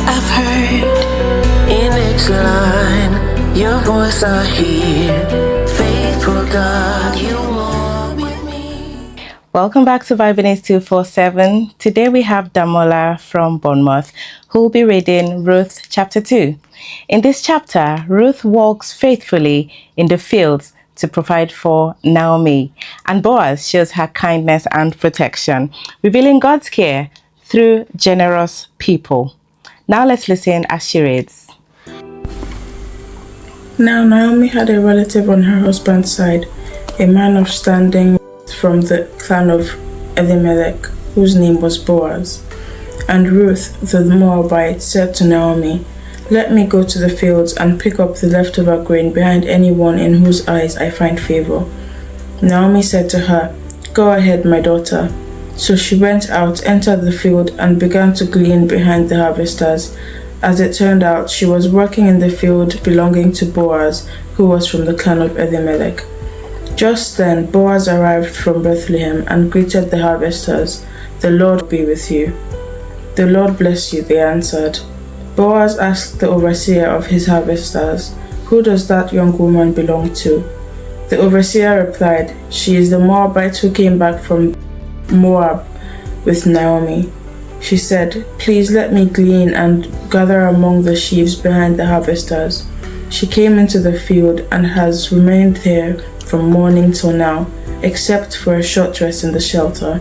I've heard in each line, your voice I hear. Faithful God, you walk with me. Welcome back to Vibinese 247. Today we have Damola from Bournemouth, who will be reading Ruth chapter 2. In this chapter, Ruth walks faithfully in the fields to provide for Naomi, and Boaz shows her kindness and protection, revealing God's care through generous people. Now let's listen as she reads. Now Naomi had a relative on her husband's side, a man of standing from the clan of Elimelech, whose name was Boaz. And Ruth the Moabite said to Naomi, "Let me go to the fields and pick up the leftover grain behind anyone in whose eyes I find favor." Naomi said to her, "Go ahead, my daughter." So she went out, entered the field, and began to glean behind the harvesters. As it turned out, she was working in the field belonging to Boaz, who was from the clan of Elimelech. Just then Boaz arrived from Bethlehem and greeted the harvesters. "The Lord be with you." "The Lord bless you," they answered. Boaz asked the overseer of his harvesters, "Who does that young woman belong to?" The overseer replied, "She is the Moabite who came back from Moab with Naomi." She said, "Please let me glean and gather among the sheaves behind the harvesters." She came into the field and has remained there from morning till now, except for a short rest in the shelter.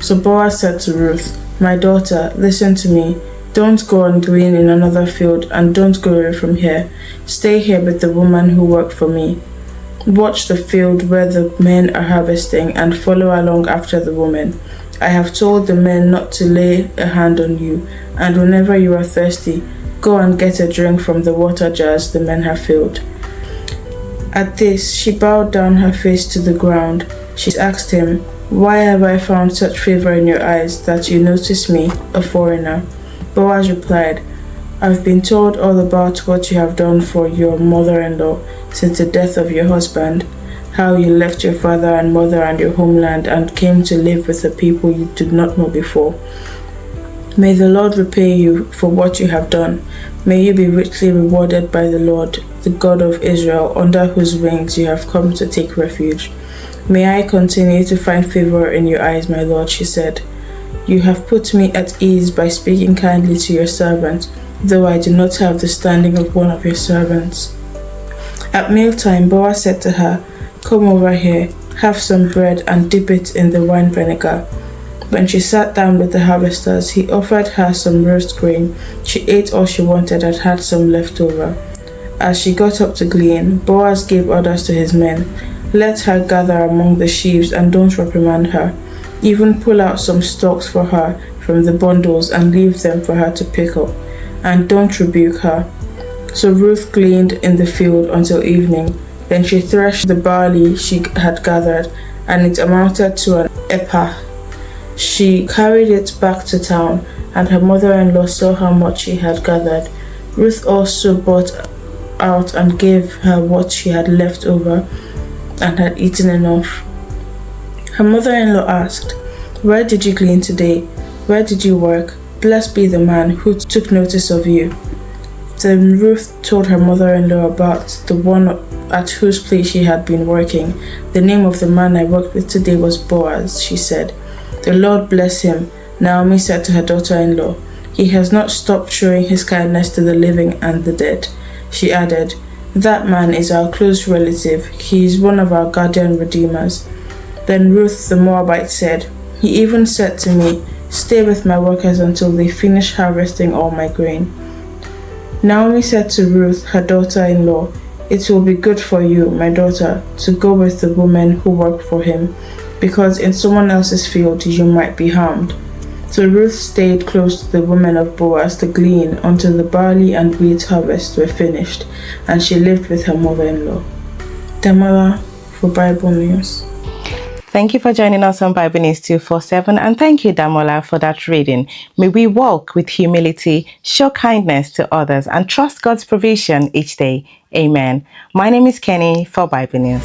So Boaz said to Ruth, "My daughter, listen to me. Don't go and glean in another field, and don't go away from here. Stay here with the woman who worked for me. Watch the field where the men are harvesting and follow along after the women. I have told the men not to lay a hand on you, and whenever you are thirsty, go and get a drink from the water jars the men have filled." At this, she bowed down her face to the ground. She asked him, "Why have I found such favor in your eyes that you notice me, a foreigner?" Boaz replied, "I've been told all about what you have done for your mother-in-law since the death of your husband, how you left your father and mother and your homeland and came to live with a people you did not know before. May the Lord repay you for what you have done. May you be richly rewarded by the Lord, the God of Israel, under whose wings you have come to take refuge. May I continue to find favor in your eyes, my Lord," she said. "You have put me at ease by speaking kindly to your servant, though I do not have the standing of one of your servants." At mealtime, Boaz said to her, "Come over here, have some bread and dip it in the wine vinegar." When she sat down with the harvesters, he offered her some roast grain. She ate all she wanted and had some left over. As she got up to glean, Boaz gave orders to his men, "Let her gather among the sheaves and don't reprimand her. Even pull out some stalks for her from the bundles and leave them for her to pick up, and don't rebuke her." So Ruth gleaned in the field until evening. Then she threshed the barley she had gathered, and it amounted to an ephah. She carried it back to town, and her mother-in-law saw how much she had gathered. Ruth also brought out and gave her what she had left over and had eaten enough. Her mother-in-law asked, "Where did you glean today? Where did you work? Blessed be the man who took notice of you." Then Ruth told her mother-in-law about the one at whose place she had been working. "The name of the man I worked with today was Boaz," she said. "The Lord bless him," Naomi said to her daughter-in-law. "He has not stopped showing his kindness to the living and the dead." She added, "That man is our close relative. He is one of our guardian redeemers." Then Ruth the Moabite said, "He even said to me, 'Stay with my workers until they finish harvesting all my grain.'" Naomi said to Ruth, her daughter-in-law, "It will be good for you, my daughter, to go with the women who work for him, because in someone else's field you might be harmed." So Ruth stayed close to the women of Boaz to glean until the barley and wheat harvests were finished, and she lived with her mother-in-law. Damola for Bible News. Thank you for joining us on Vibinese 247, and thank you, Damola, for that reading. May we walk with humility, show kindness to others, and trust God's provision each day. Amen. My name is Kenny for Bible News.